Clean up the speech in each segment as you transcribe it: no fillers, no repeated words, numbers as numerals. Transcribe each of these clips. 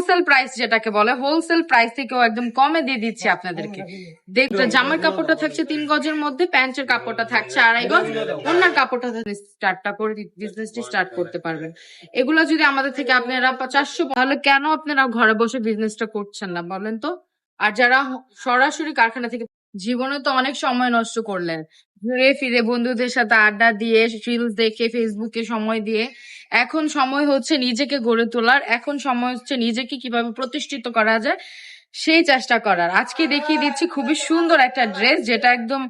Wholesale price যেটাকে বলে, wholesale price থেকেও একদম কমে দিয়ে দিচ্ছি আপনাদেরকে। দেখতে জামার কাপড়টা থাকছে 3 গজের মধ্যে, প্যান্টের কাপড়টা থাকছে 2.5 গজ, ওনার কাপড়টা স্টার্টটা করে বিজনেসটি স্টার্ট করতে পারবেন। এগুলো যদি আমাদের থেকে আপনারা 400, তাহলে কেন আপনারা ঘরে বসে বিজনেসটা করছেন না বলেন তো? আর যারা সরাসরি কারখানা থেকে, জীবনে তো অনেক সময় নষ্ট করলেন ঘুরে ফিরে বন্ধুদের সাথে আড্ডা দিয়ে, রিলস দেখে, ফেসবুকে সময় দিয়ে। এখন সময় হচ্ছে নিজেকে গড়ে তোলার, এখন সময় হচ্ছে নিজেকে কিভাবে প্রতিষ্ঠিত করা যায় সেই চেষ্টা করার। আজকে দেখিয়ে দিচ্ছি খুবই সুন্দর একটা ড্রেস, যেটা একদম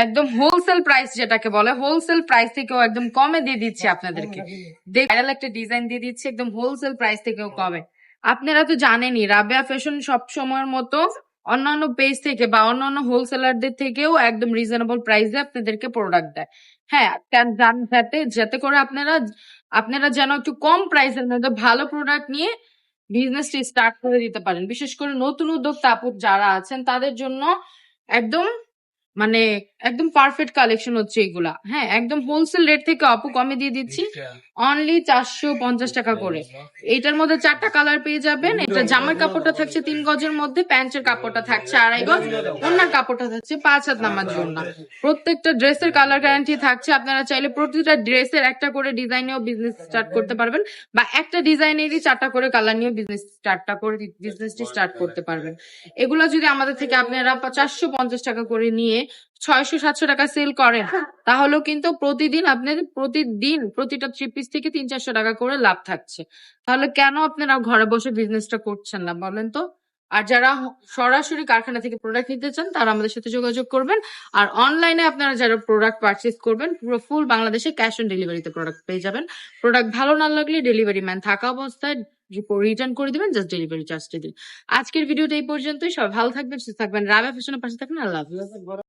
একদম হোলসেল প্রাইস যেটাকে বলে, হোলসেল প্রাইস থেকেও একদম কমে দিয়ে দিচ্ছি আপনাদেরকে। ভাইরাল একটা ডিজাইন দিয়ে দিচ্ছি একদম হোলসেল প্রাইস থেকেও কমে। আপনারা তো জানেনই রাবেয়া ফ্যাশন সব সময়ের মতো অন্যান্য পেজ থেকে বা অন্যান্য হোলসেলারদের থেকেও একদম রিজনেবল প্রাইসে আপনাদেরকে প্রোডাক্ট দেয়। হ্যাঁ, যাতে যাতে করে আপনারা আপনারা যেন একটু কম প্রাইসের মধ্যে ভালো প্রোডাক্ট নিয়ে বিজনেসটি স্টার্ট করে দিতে পারেন। বিশেষ করে নতুন উদ্যোক্তা আপু যারা আছেন তাদের জন্য একদম মানে একদম পারফেক্ট কালেকশন হচ্ছে এগুলা। হ্যাঁ, একদম হোলসেল রেট থেকে আপু কমে দিয়ে দিচ্ছি, অনলি 450 টাকা করে। এইটার মধ্যে 4টা কালার পেয়ে যাবেন। এটা জামার কাপড়টা থাকছে 3 গজের মধ্যে, প্যান্টের কাপড়টা থাকছে 2.5 গজ, ওনার কাপড়টা থাকছে 5 হাত নামার জন্য। প্রত্যেকটা ড্রেসের কালার গ্যারান্টি থাকছে। আপনারা চাইলে প্রতিটা ড্রেসের একটা করে ডিজাইন নিয়েও বিজনেস স্টার্ট করতে পারবেন, বা একটা ডিজাইনেরই 4টা করে কালার নিয়ে বিজনেসটি স্টার্ট করতে পারবেন। এগুলো যদি আমাদের থেকে আপনারা 450 টাকা করে নিয়ে 600-700 টাকা সেল করেন, তাহলেও কিন্তু প্রতিদিন আপনাদের প্রতিটা 3 পিস থেকে 300-400 টাকা করে লাভ থাকছে। তাহলে কেন আপনারা ঘরে বসে বিজনেসটা করছেন না বলেন তো? আর যারা সরাসরি কারখানা থেকে প্রোডাক্ট নিতে চান তারা আমাদের সাথে যোগাযোগ করবেন। আর অনলাইনে আপনারা যারা প্রোডাক্ট পারচেজ করবেন, পুরো ফুল বাংলাদেশে ক্যাশ অন ডেলিভারিতে প্রোডাক্ট পেয়ে যাবেন। প্রোডাক্ট ভালো না লাগলে ডেলিভারি ম্যান থাকা অবস্থায় রিটার্ন করে দিবেন, জাস্ট ডেলিভারি চার্জটা দিন। আজকের ভিডিওটা এই পর্যন্তই। সবাই ভালো থাকবেন, সুস্থ থাকবেন, রাবেয়া ফ্যাশনের পাশে থাকবেন। আল্লাহ হাফেজ।